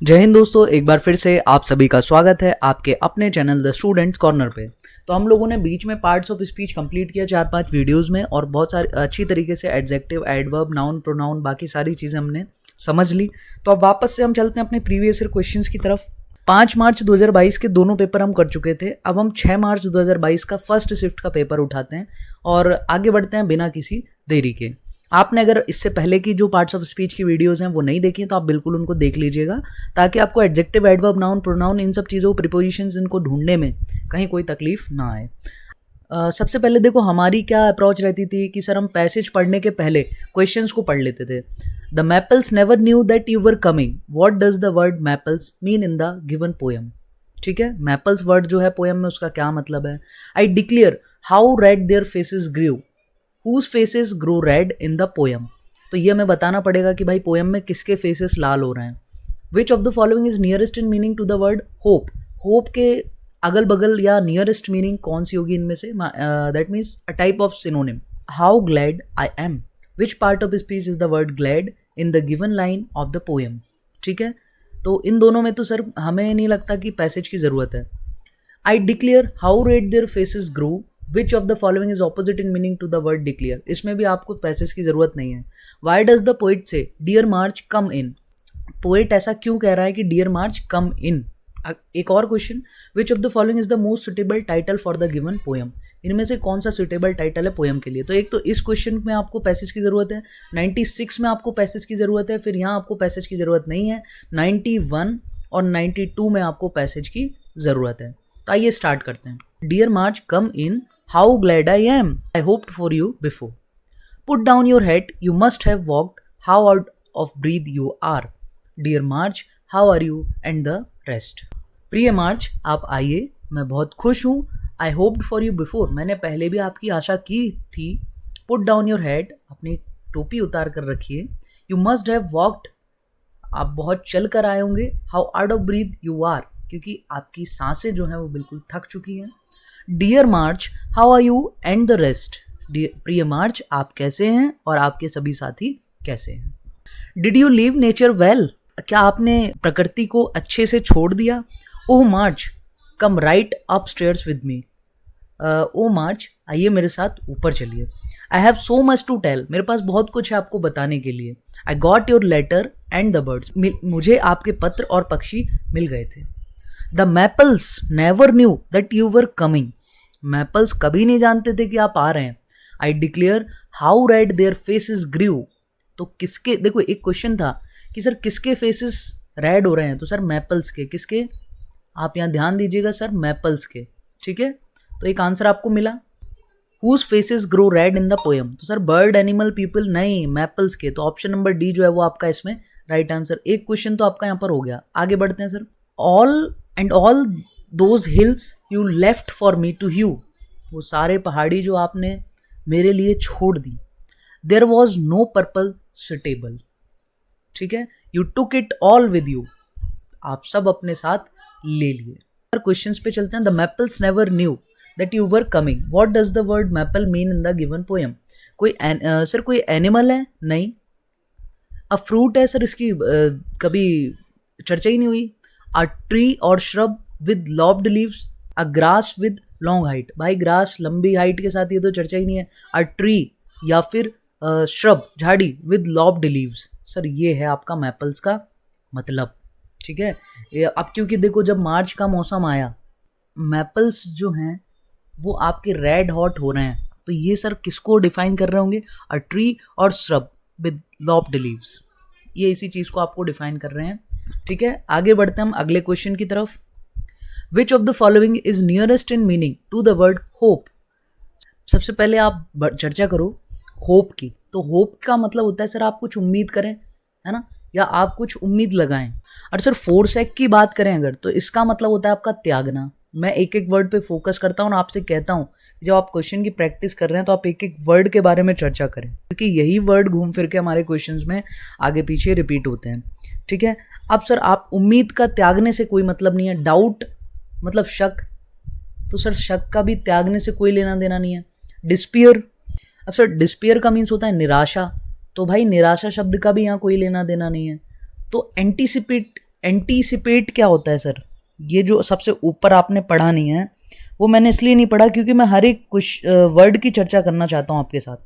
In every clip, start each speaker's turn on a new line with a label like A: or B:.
A: जय हिंद दोस्तों, एक बार फिर से आप सभी का स्वागत है आपके अपने चैनल द स्टूडेंट्स कॉर्नर पे। तो हम लोगों ने बीच में पार्ट्स ऑफ स्पीच कंप्लीट किया 4-5 वीडियोस में और बहुत सारी अच्छी तरीके से एडजेक्टिव, एडवर्ब, नाउन, प्रोनाउन, बाकी सारी चीज़ें हमने समझ ली। तो अब वापस से हम चलते हैं अपने प्रीवियस ईयर क्वेश्चंस की तरफ। 5 मार्च 2022 के दोनों पेपर हम कर चुके थे। अब हम 6 मार्च 2022 का फर्स्ट शिफ्ट का पेपर उठाते हैं और आगे बढ़ते हैं बिना किसी देरी के। आपने अगर इससे पहले की जो पार्ट्स ऑफ स्पीच की वीडियोस हैं वो नहीं देखी तो आप बिल्कुल उनको देख लीजिएगा, ताकि आपको एडजेक्टिव, एडवर्ब, नाउन, प्रोनाउन इन सब चीज़ों, प्रीपोजिशंस इनको ढूंढने में कहीं कोई तकलीफ ना आए। सबसे पहले देखो हमारी क्या अप्रोच रहती थी कि सर हम पैसेज पढ़ने के पहले क्वेश्चंस को पढ़ लेते थे। The maples never knew that you were coming, what does the word maples mean in the given poem. ठीक है, मैपल्स वर्ड जो है पोएम में उसका क्या मतलब है। I declare how red their faces grew, Whose faces grow red in the poem। तो ये हमें बताना पड़ेगा कि भाई पोएम में किसके फेसेस लाल हो रहे हैं। Which of the following is nearest in meaning to the word hope। Hope के अगल बगल या नियरेस्ट मीनिंग कौन सी होगी इनमें से। That means a type of synonym. How glad I am, which part of speech is the word glad in the given line of the poem. ठीक है, तो इन दोनों में तो सर हमें नहीं लगता कि पैसेज की ज़रूरत है। I declare how red their faces grow, which of the following is opposite in meaning to the word declare, इसमें भी आपको पैसेज की जरूरत नहीं है। Why does the poet say dear March come in, poet ऐसा क्यों कह रहा है कि डियर मार्च कम इन। एक और question, which of the following is the most suitable title for the given poem, इनमें से कौन सा सुटेबल टाइटल है पोएम के लिए। तो एक तो इस क्वेश्चन में आपको पैसेज की जरूरत है, 96 में आपको पैसेज की जरूरत है, फिर यहाँ आपको पैसेज की जरूरत नहीं है, 91 और 92 में आपको पैसेज की जरूरत है। तो आइए स्टार्ट करते हैं। Dear March come in, how glad I am, I hoped for you before। Put down your hat, you must have walked, how out of breath you are। Dear March, how are you, and the rest। प्रिय मार्च आप आइए, मैं बहुत खुश हूँ। I hoped for you before, मैंने पहले भी आपकी आशा की थी। Put down your hat, अपनी टोपी उतार कर रखिए। You must have walked, आप बहुत चल कर आए होंगे। How out of breath you are, क्योंकि आपकी सांसें जो हैं वो बिल्कुल थक चुकी हैं। Dear March how are you and the rest, प्रिय मार्च आप कैसे हैं और आपके सभी साथी कैसे हैं। Did you leave nature well, क्या आपने प्रकृति को अच्छे से छोड़ दिया। Oh March come right upstairs with me, oh March आइए मेरे साथ ऊपर चलिए। I have so much to tell, मेरे पास बहुत कुछ है आपको बताने के लिए। I got your letter and the birds, मुझे आपके पत्र और पक्षी मिल गए थे। The maples never knew that you were coming, Maples कभी नहीं जानते थे कि आप आ रहे हैं। I declare how red their faces grew, तो किसके, देखो एक क्वेश्चन था कि सर किसके फेसेस रेड हो रहे हैं, तो सर मैपल्स के। किसके, आप यहाँ ध्यान दीजिएगा सर, मैपल्स के। ठीक है, तो एक आंसर आपको मिला। Whose faces grow red in the poem, तो सर बर्ड, एनिमल, पीपल नहीं, मैपल्स के। तो ऑप्शन नंबर डी जो है वो आपका इसमें राइट आंसर। एक क्वेश्चन तो आपका यहाँ पर हो गया। आगे बढ़ते हैं sir. All those hills you left for me to hue, वो सारे पहाड़ी जो आपने मेरे लिए छोड़ दी। There was no purple suitable, ठीक है, you took it all with you, आप सब अपने साथ ले लिए। क्वेश्चंस पे चलते हैं। The maples never knew that you were coming, what does the word maple mean in the given poem. कोई सर कोई एनिमल है, नहीं। अ फ्रूट है, सर इसकी कभी चर्चा ही नहीं हुई। अ ट्री और shrub with lobbed leaves, a grass with long height, भाई ग्रास लंबी हाइट के साथ ये तो चर्चा ही नहीं है। अ ट्री या फिर श्रब झाड़ी विद लॉब्ड लीव्स, सर ये है आपका मैपल्स का मतलब। ठीक है, ये अब क्योंकि देखो जब मार्च का मौसम आया, मैपल्स जो हैं वो आपके रेड हॉट हो रहे हैं, तो ये सर किसको डिफाइन कर रहे होंगे। अ ट्री और श्रब विद लॉब्ड लीव्स, ये इसी चीज़ को आपको डिफाइन कर रहे हैं। ठीक है, आगे बढ़ते हैं हम अगले क्वेश्चन की तरफ। Which of the following is nearest in meaning to the word hope. सबसे पहले आप चर्चा करो होप की। तो होप का मतलब होता है सर आप कुछ उम्मीद करें, है ना, या आप कुछ उम्मीद लगाएं। और सर फोरसेक की बात करें अगर, तो इसका मतलब होता है आपका त्यागना। मैं एक एक वर्ड पे फोकस करता हूँ और आपसे कहता हूँ जब आप क्वेश्चन की प्रैक्टिस कर रहे हैं तो आप एक एक वर्ड के बारे में चर्चा करें, क्योंकि यही वर्ड घूम फिर के हमारे क्वेश्चंस में आगे पीछे रिपीट होते हैं। ठीक है, अब सर आप उम्मीद का त्यागने से कोई मतलब नहीं है। डाउट मतलब शक, तो सर शक का भी त्यागने से कोई लेना देना नहीं है। डिस्पियर, अब सर डिस्पियर का मीन्स होता है निराशा, तो भाई निराशा शब्द का भी यहाँ कोई लेना देना नहीं है। तो एंटीसिपेट एंटीसिपेट क्या होता है सर? ये जो सबसे ऊपर आपने पढ़ा नहीं है वो मैंने इसलिए नहीं पढ़ा क्योंकि मैं हर एक कुछ वर्ड की चर्चा करना चाहता हूँ आपके साथ।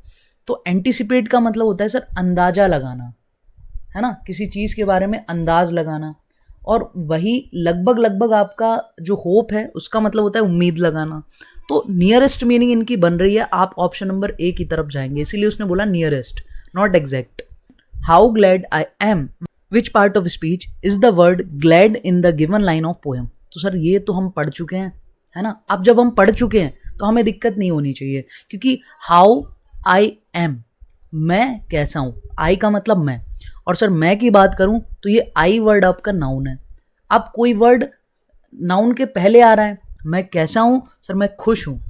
A: तो एंटीसिपेट का मतलब होता है सर अंदाजा लगाना, है ना, किसी चीज़ के बारे में अंदाज लगाना। और वही लगभग लगभग आपका जो होप है उसका मतलब होता है उम्मीद लगाना। तो नियरेस्ट मीनिंग इनकी बन रही है, आप ऑप्शन नंबर ए की तरफ जाएंगे, इसीलिए उसने बोला nearest, not exact. How glad I am, which part of speech is the word glad in the given line of poem. तो सर ये तो हम पढ़ चुके हैं, है ना। अब जब हम पढ़ चुके हैं तो हमें दिक्कत नहीं होनी चाहिए, क्योंकि हाउ आई एम, मैं कैसा हूँ, आई का मतलब मैं, और सर मैं की बात करूँ तो ये आई वर्ड आपका नाउन है। अब कोई वर्ड नाउन के पहले आ रहा है, मैं कैसा हूँ सर, मैं खुश हूँ,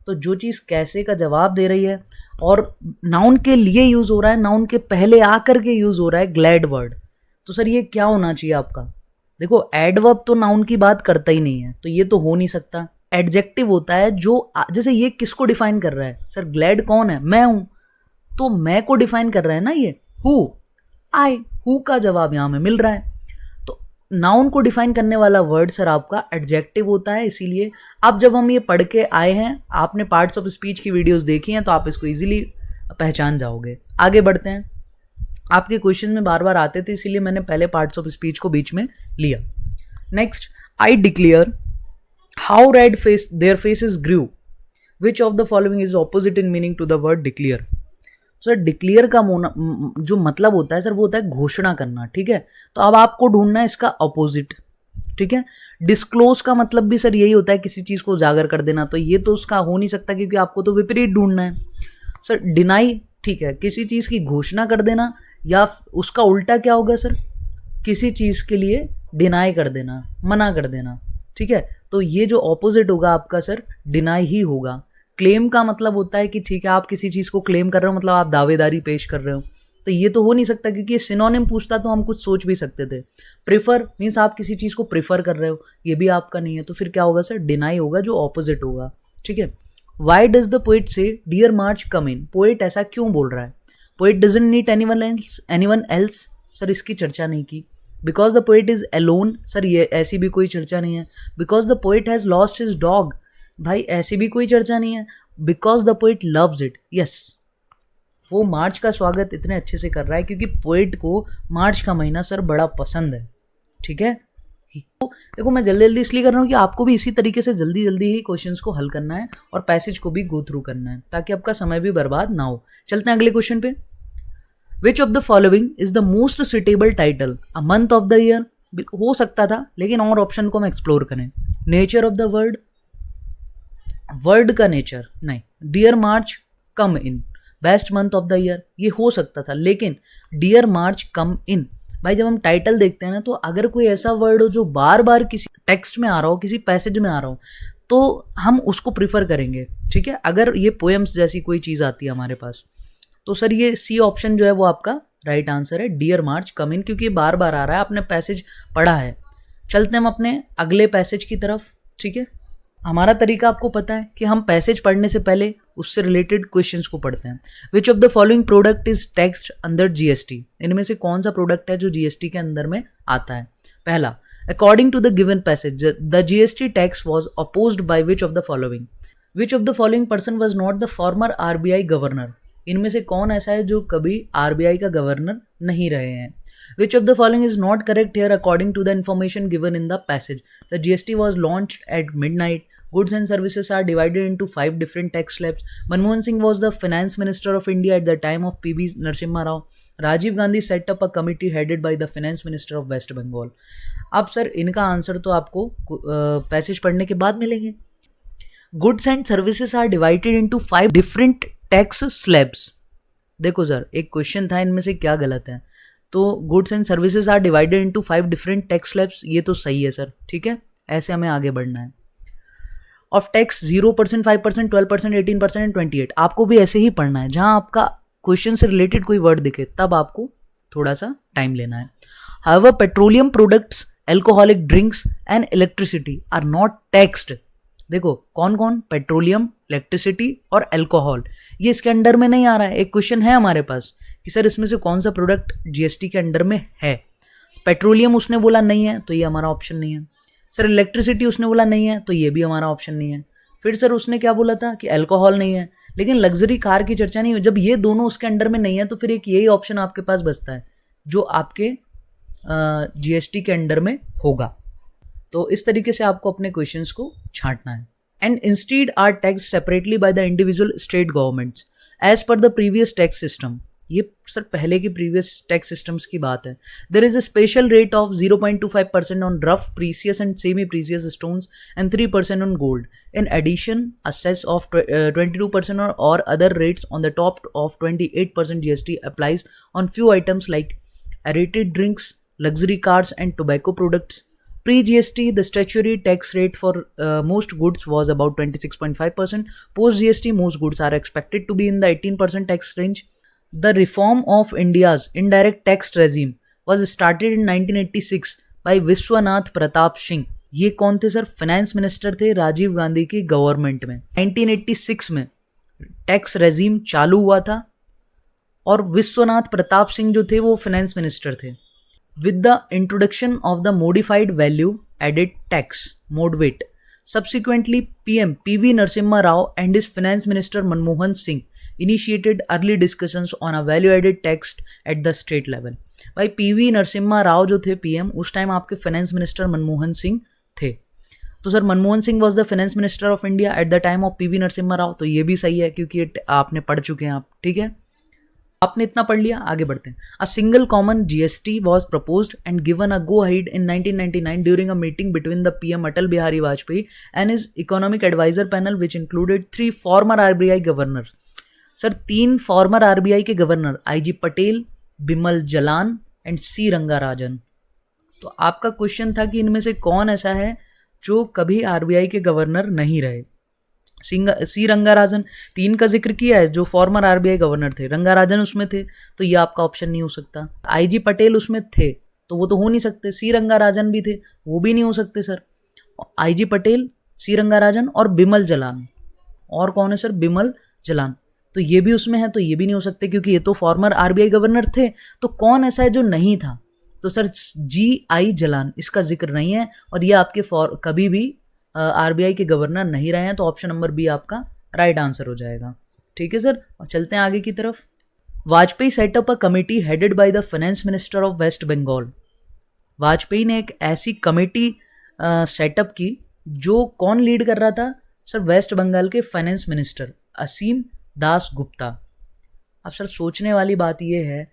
A: तो जो चीज़ कैसे का जवाब दे रही है और नाउन के लिए यूज़ हो रहा है, नाउन के पहले आकर के यूज़ हो रहा है ग्लैड वर्ड, तो सर ये क्या होना चाहिए आपका? देखो एडवर्ब तो नाउन की बात करता ही नहीं है, तो ये तो हो नहीं सकता। एडजेक्टिव होता है जो जैसे ये किसको डिफाइन कर रहा है सर, ग्लैड कौन है, मैं हूं, तो मैं को डिफाइन कर रहा है ना ये, हु, आई, हु का जवाब यहां में मिल रहा है। तो नाउन को डिफाइन करने वाला वर्ड सर आपका एडजेक्टिव होता है। इसीलिए अब जब हम ये पढ़ के आए हैं, आपने पार्ट्स ऑफ स्पीच की वीडियोस देखी हैं, तो आप इसको इजीली पहचान जाओगे। आगे बढ़ते हैं, आपके क्वेश्चन में बार बार आते थे इसीलिए मैंने पहले पार्ट्स ऑफ स्पीच को बीच में लिया। Next, I declare how red face their faces grew, which of the following is opposite in meaning to the word declare. Sir declare का जो मतलब होता है सर वो होता है घोषणा करना, ठीक है। तो अब आपको ढूंढना है इसका ऑपोजिट, ठीक है। डिस्क्लोज का मतलब भी सर यही होता है, किसी चीज को उजागर कर देना, तो ये तो उसका हो नहीं सकता क्योंकि आपको तो विपरीत ढूंढना है। सर डिनाई, ठीक है, किसी चीज की घोषणा कर देना, या उसका उल्टा क्या होगा सर, किसी चीज के लिए डिनाई कर देना, मना कर देना, ठीक है। तो ये जो ऑपोजिट होगा आपका सर डिनाई ही होगा। क्लेम का मतलब होता है कि ठीक है आप किसी चीज को क्लेम कर रहे हो, मतलब आप दावेदारी पेश कर रहे हो, तो ये तो हो नहीं सकता क्योंकि ये सिनोनिम पूछता तो हम कुछ सोच भी सकते थे। प्रेफर मीन्स आप किसी चीज को प्रेफर कर रहे हो, ये भी आपका नहीं है, तो फिर क्या होगा सर, डिनाई होगा जो ऑपोजिट होगा, ठीक है। Why does the poet say dear March come in, poet ऐसा क्यों बोल रहा है? Poet doesn't need anyone else, sir इसकी चर्चा नहीं की। Because the poet is alone, sir ये ऐसी भी कोई चर्चा नहीं है। Because the poet has lost his dog, भाई ऐसी भी कोई चर्चा नहीं है। Because the poet loves it, yes, वो मार्च का स्वागत इतने अच्छे से कर रहा है क्योंकि पोइट को मार्च का महीना सर बड़ा पसंद है, ठीक है। तो देखो मैं जल्दी जल्दी इसलिए कर रहा हूँ कि आपको भी इसी तरीके से जल्दी जल्दी ही क्वेश्चंस को हल करना है और पैसेज को भी गो थ्रू करना है ताकि आपका समय भी बर्बाद ना हो। चलते हैं अगले क्वेश्चन पे। विच of the following is the most suitable title a month of the year, हो सकता था लेकिन और ऑप्शन को हम एक्सप्लोर करें। Nature of the word, word का नेचर नहीं। Dear March come in, best month of the year, ये हो सकता था, लेकिन डियर मार्च कम इन, भाई जब हम टाइटल देखते हैं ना तो अगर कोई ऐसा वर्ड हो जो बार बार किसी टेक्स्ट में आ रहा हो, किसी पैसेज में आ रहा हो, तो हम उसको प्रिफर करेंगे, ठीक है। अगर ये पोएम्स जैसी कोई चीज़ आती है हमारे पास, तो सर ये सी ऑप्शन जो है वो आपका राइट आंसर है, डियर मार्च कम इन, क्योंकि बार बार आ रहा है, आपने पैसेज पढ़ा है। चलते हैं हम अपने अगले पैसेज की तरफ, ठीक है। हमारा तरीका आपको पता है कि हम पैसेज पढ़ने से पहले उससे रिलेटेड क्वेश्चंस को पढ़ते हैं। विच of the following product is taxed under GST, इनमें से कौन सा प्रोडक्ट है जो जीएसटी के अंदर में आता है? पहला, according to the given passage the GST tax was opposed by which of the following, which of the following person was not the former RBI governor, इनमें से कौन ऐसा है जो कभी आरबीआई का गवर्नर नहीं रहे हैं? Which of the following is not correct here according to the information given in the passage? The GST was launched at midnight. Goods and services are divided into 5 different tax slabs. Manmohan Singh was the finance minister of India at the time of PB Narasimha Rao. Rajiv Gandhi set up a committee headed by the finance minister of West Bengal. अब sir इनका answer तो आपको passage पढ़ने के बाद मिलेंगे। Goods and services are divided into 5 different tax slabs. देखो sir एक क्वेश्चन था इनमें से क्या गलत है, तो goods and services are divided into 5 different tax slabs, ये तो सही है सर, ठीक है। ऐसे हमें आगे बढ़ना है। ऑफ टैक्स 0%, 5%, 12%, 18% एंड 28, आपको भी ऐसे ही पढ़ना है। जहां आपका क्वेश्चन से रिलेटेड कोई वर्ड दिखे तब आपको थोड़ा सा टाइम लेना है। However petroleum products, alcoholic drinks and electricity are not taxed. देखो कौन कौन, पेट्रोलियम, इलेक्ट्रिसिटी और अल्कोहल, ये इसके अंडर में नहीं आ रहा है। एक क्वेश्चन है हमारे पास कि सर इसमें से कौन सा प्रोडक्ट जीएसटी के अंडर में है। पेट्रोलियम उसने बोला नहीं है, तो ये हमारा ऑप्शन नहीं है। सर इलेक्ट्रिसिटी उसने बोला नहीं है, तो ये भी हमारा ऑप्शन नहीं है। फिर सर उसने क्या बोला था कि अल्कोहल नहीं है, लेकिन लग्जरी कार की चर्चा नहीं हुई। जब ये दोनों उसके अंडर में नहीं है तो फिर एक यही ऑप्शन आपके पास बचता है जो आपके जीएसटी के अंडर में होगा। तो इस तरीके से आपको अपने क्वेश्चंस को छांटना है। And instead are taxed separately by the individual state governments as per the previous tax system. ये सर पहले की प्रीवियस टैक्स सिस्टम्स की बात है। There is a special rate of 0.25% on rough precious and semi precious stones and 3% on gold. In addition a cess of 22% और other rates on the top of 28% GST applies on few items like aerated drinks, luxury cars and tobacco products. Pre-GST, the statutory tax rate for most goods was about 26.5%. Post-GST, most goods are expected to be in the 18% tax range. The reform of India's indirect tax regime was started in 1986 by Vishwanath Pratap Singh. ये कौन थे sir? Finance minister थे राजीव गांधी की government में। 1986 में tax regime चालू हुआ था और विश्वनाथ प्रताप सिंह जो थे वो फाइनेंस मिनिस्टर थे। With the introduction of the modified value added tax (MODVAT), subsequently PM PV Narasimha Rao and his finance minister Manmohan Singh initiated early discussions on a value added tax at the state level. भाई PV Narasimha Rao जो थे PM, उस time आपके finance minister Manmohan Singh थे। तो sir Manmohan Singh was the finance minister of India at the time of PV Narasimha Rao. तो ये भी सही है क्योंकि ये आपने पढ़ चुके हैं आप, ठीक है, आपने इतना पढ़ लिया। आगे बढ़ते हैं। A single common GST was proposed and given a go ahead in 1999 during a meeting between the PM Atal Bihari Vajpayee and his economic advisor panel which included 3 former RBI governor. Sir 3 former RBI के governor IG Patel, Bimal Jalan and C Rangarajan. तो आपका question था कि इनमें से कौन ऐसा है जो कभी आरबीआई के गवर्नर नहीं रहे। C रंगाराजन, 3 का जिक्र किया है जो फॉर्मर आरबीआई गवर्नर थे, रंगाराजन उसमें थे, तो ये आपका ऑप्शन नहीं हो सकता। IG पटेल उसमें थे तो वो तो हो नहीं सकते। C रंगाराजन भी थे, वो भी नहीं हो सकते sir. IG Patel, C Rangarajan और बिमल जलान। और कौन है सर? बिमल जलान। तो ये भी उसमें है, तो ये भी नहीं हो सकते क्योंकि ये तो फॉर्मर आरबीआई गवर्नर थे। तो कौन ऐसा है जो नहीं था? तो सर GI जलान, इसका जिक्र नहीं है और ये आपके कभी भी आरबीआई के गवर्नर नहीं रहे हैं। तो ऑप्शन नंबर बी आपका राइट आंसर हो जाएगा। ठीक है सर, और चलते हैं आगे की तरफ। Vajpayee setup a committee headed by the finance minister of West Bengal. Vajpayee ने एक ऐसी कमेटी सेटअप की जो कौन लीड कर रहा था? सर वेस्ट बंगाल के फाइनेंस मिनिस्टर असीम दास गुप्ता। अब सर सोचने वाली बात यह है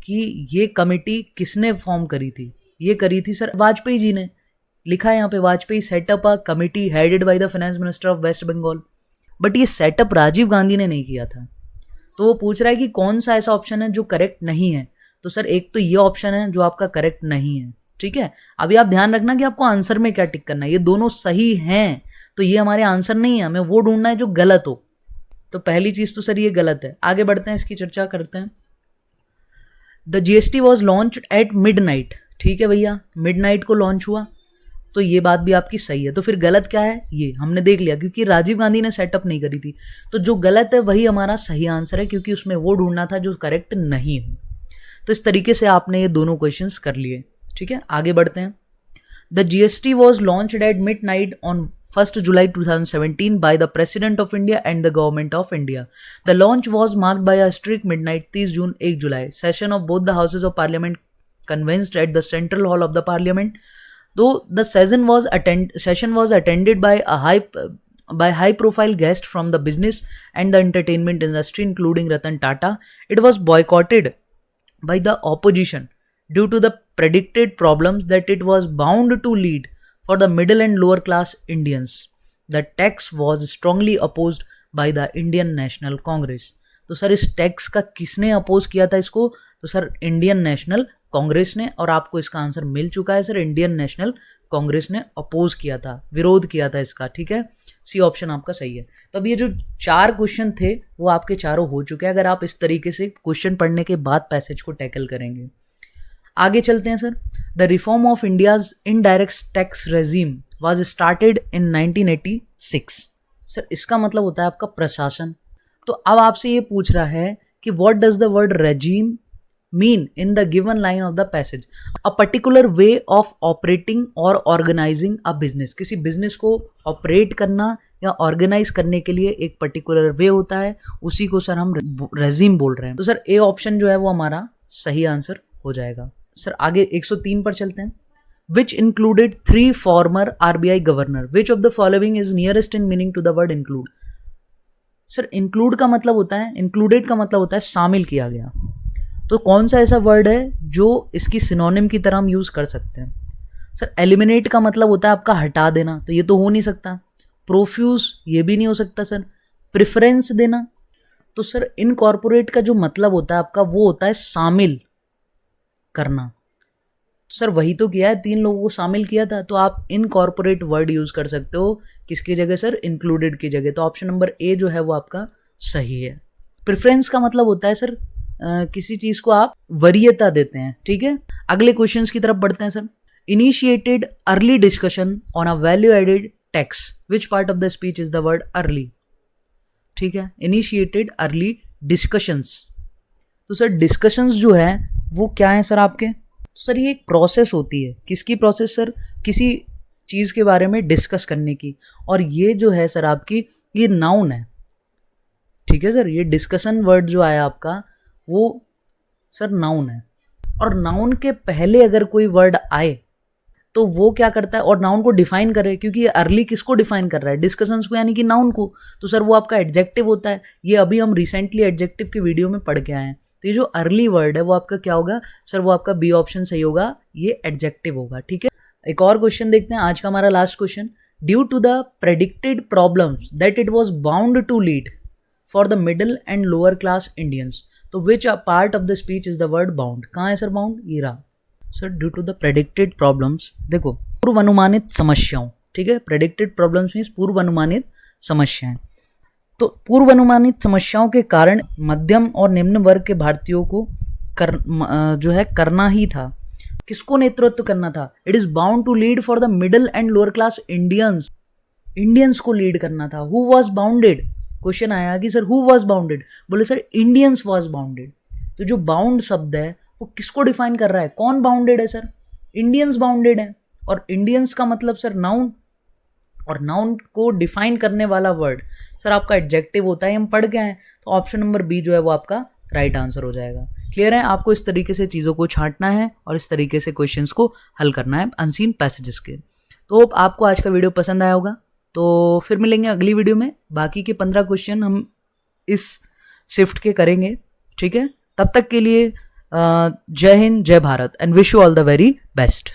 A: कि ये कमेटी किसने फॉर्म करी थी? ये करी थी सर वाजपेयी जी ने। लिखा है यहाँ पे Vajpayee setup a committee headed by the finance minister of West Bengal. But ये सेटअप राजीव गांधी ने नहीं किया था। तो वो पूछ रहा है कि कौन सा ऐसा ऑप्शन है जो करेक्ट नहीं है। तो सर एक तो ये ऑप्शन है जो आपका करेक्ट नहीं है, ठीक है। अभी आप ध्यान रखना कि आपको आंसर में क्या टिक करना है। ये दोनों सही हैं तो ये हमारे आंसर नहीं है, हमें वो ढूंढना है जो गलत हो। तो पहली चीज तो सर ये गलत है। आगे बढ़ते हैं, इसकी चर्चा करते हैं। The GST was launch eight midnight. ठीक है भैया, मिडनाइट को लॉन्च हुआ, तो ये बात भी आपकी सही है। तो फिर गलत क्या है ये हमने देख लिया, क्योंकि राजीव गांधी ने सेटअप नहीं करी थी। तो जो गलत है वही हमारा सही आंसर है, क्योंकि उसमें वो ढूंढना था जो करेक्ट नहीं हो। तो इस तरीके से आपने ये दोनों क्वेश्चंस कर लिए, ठीक है। आगे बढ़ते हैं। The GST was launched at midnight on 1st July 2017 by the President of India and the Government of India. The launch was marked by a strict midnight 30 June 1 July session of both the houses of parliament convened at the central hall of the parliament. Though the session was attended by high profile guests from the business and the entertainment industry including Ratan Tata, it was boycotted by the opposition due to the predicted problems that it was bound to lead for the middle and lower class Indians. The tax was strongly opposed by the Indian National Congress. तो sir इस tax का किसने oppose किया था इसको? तो sir Indian national Congress ने, और आपको इसका आंसर मिल चुका है सर, इंडियन नेशनल कांग्रेस ने अपोज किया था, विरोध किया था इसका, ठीक है। सी ऑप्शन आपका सही है। तो अब ये जो 4 क्वेश्चन थे वो आपके चारों हो चुके हैं, अगर आप इस तरीके से क्वेश्चन पढ़ने के बाद पैसेज को टैकल करेंगे। आगे चलते हैं sir. The reform of India's indirect tax regime was started in 1986। Sir इसका मतलब होता है आपका प्रशासन। तो अब आपसे ये पूछ रहा है कि what does the word regime mean in the given line of the passage? A particular way of operating or organizing a business. किसी business को operate करना या organize करने के लिए एक particular way होता है, उसी को सर हम regime बोल रहे हैं। तो सर A ऑप्शन जो है वो हमारा सही आंसर हो जाएगा। सर आगे 103 पर चलते हैं। Which included 3 former RBI governor? Which of the following is nearest in meaning to the word include? Sir include का मतलब होता है, इंक्लूडेड का मतलब होता है शामिल किया गया। तो कौन सा ऐसा वर्ड है जो इसकी सिनोनिम की तरह हम यूज़ कर सकते हैं? सर एलिमिनेट का मतलब होता है आपका हटा देना, तो ये तो हो नहीं सकता। प्रोफ्यूज ये भी नहीं हो सकता सर। प्रेफरेंस देना, तो सर इनकॉर्पोरेट का जो मतलब होता है आपका वो होता है शामिल करना। सर वही तो किया है, 3 लोगों को शामिल किया था, तो आप इनकॉर्पोरेट वर्ड यूज़ कर सकते हो किसकी जगह सर? इंक्लूडेड की जगह। तो ऑप्शन नंबर ए जो है वो आपका सही है। प्रेफरेंस का मतलब होता है सर किसी चीज़ को आप वरीयता देते हैं, ठीक है। अगले क्वेश्चंस की तरफ बढ़ते हैं sir. Initiated early discussion on a value added tax, which part of the speech is the word early? ठीक है, इनिशिएटेड अर्ली डिस्कशंस। तो सर डिस्कशंस जो है वो क्या है सर आपके? सर ये एक प्रोसेस होती है। किसकी प्रोसेस सर? किसी चीज़ के बारे में डिस्कस करने की। और ये जो है सर आपकी ये नाउन है, ठीक है सर। ये डिस्कशन वर्ड जो आया आपका वो सर नाउन है। और नाउन के पहले अगर कोई वर्ड आए तो वो क्या करता है और नाउन को डिफाइन करे, क्योंकि ये अर्ली किसको डिफाइन कर रहा है? डिस्कशंस को, यानी कि नाउन को। तो सर वो आपका एडजेक्टिव होता है। ये अभी हम रिसेंटली एडजेक्टिव की वीडियो में पढ़ के आए हैं। तो ये जो अर्ली वर्ड है वो आपका क्या होगा सर? वो आपका बी ऑप्शन सही होगा, ये एडजेक्टिव होगा, ठीक है। एक और क्वेश्चन देखते हैं, आज का हमारा last question. Due to the predicted problems that it was bound to lead for the middle and lower class Indians, तो which part of the speech is the word bound? कहाँ है सर बाउंड? ये रहा sir. Due to the predicted problems, देखो पूर्व अनुमानित समस्याओं, ठीक है। प्रेडिक्टेड प्रॉब्लम्स मीन्स पूर्व अनुमानित समस्याएं। तो पूर्व अनुमानित समस्याओं के कारण मध्यम और निम्न वर्ग के भारतीयों को जो है करना ही था। किसको नेतृत्व करना था? It is bound to lead for the middle and lower class Indians. Indians को लीड करना था। Who was bounded? क्वेश्चन आया कि सर हु वॉज बाउंडेड? बोले सर इंडियंस वॉज बाउंडेड। तो जो बाउंड शब्द है वो किसको डिफाइन कर रहा है? कौन बाउंडेड है सर? इंडियंस बाउंडेड है। और इंडियंस का मतलब सर नाउन, और नाउन को डिफाइन करने वाला वर्ड सर आपका एडजेक्टिव होता है, हम पढ़ के आए। तो ऑप्शन नंबर बी जो है वो आपका राइट आंसर हो जाएगा। क्लियर है? आपको इस तरीके से चीज़ों को छांटना है और इस तरीके से क्वेश्चंस को हल करना है अनसीन पैसेजेस के। तो आपको आज का वीडियो पसंद आया होगा, तो फिर मिलेंगे अगली वीडियो में। बाकी के 15 क्वेश्चन हम इस शिफ्ट के करेंगे, ठीक है। तब तक के लिए जय हिंद, जय Bharat, and wish you all the very best.